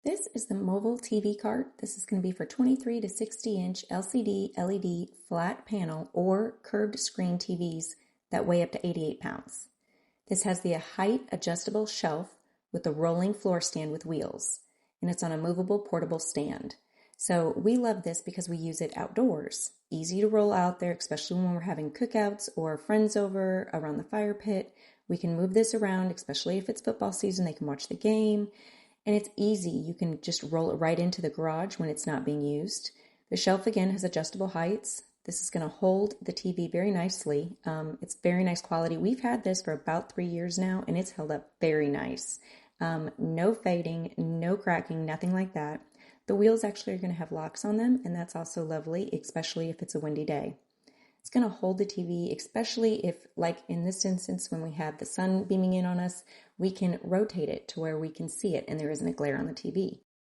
This is the mobile TV cart. This is going to be for 23 to 60 inch LCD, LED, flat panel, or curved screen TVs that weigh up to 88 pounds. This has the height adjustable shelf with a rolling floor stand with wheels, and it's on a movable portable stand. So we love this because we use it outdoors. Easy to roll out there, especially when we're having cookouts or friends over around the fire pit. We can move this around, especially if it's football season, they can watch the game. And it's easy. You can just roll it right into the garage when it's not being used. The shelf again has adjustable heights. This is going to hold the TV very nicely. It's very nice quality. We've had this for about 3 years now, and it's held up very nice. No fading, no cracking, nothing like that. The wheels actually are going to have locks on them, and that's also lovely, especially if it's a windy day. It's going to hold the TV, especially if, like in this instance, when we have the sun beaming in on us, we can rotate it to where we can see it and there isn't a glare on the TV.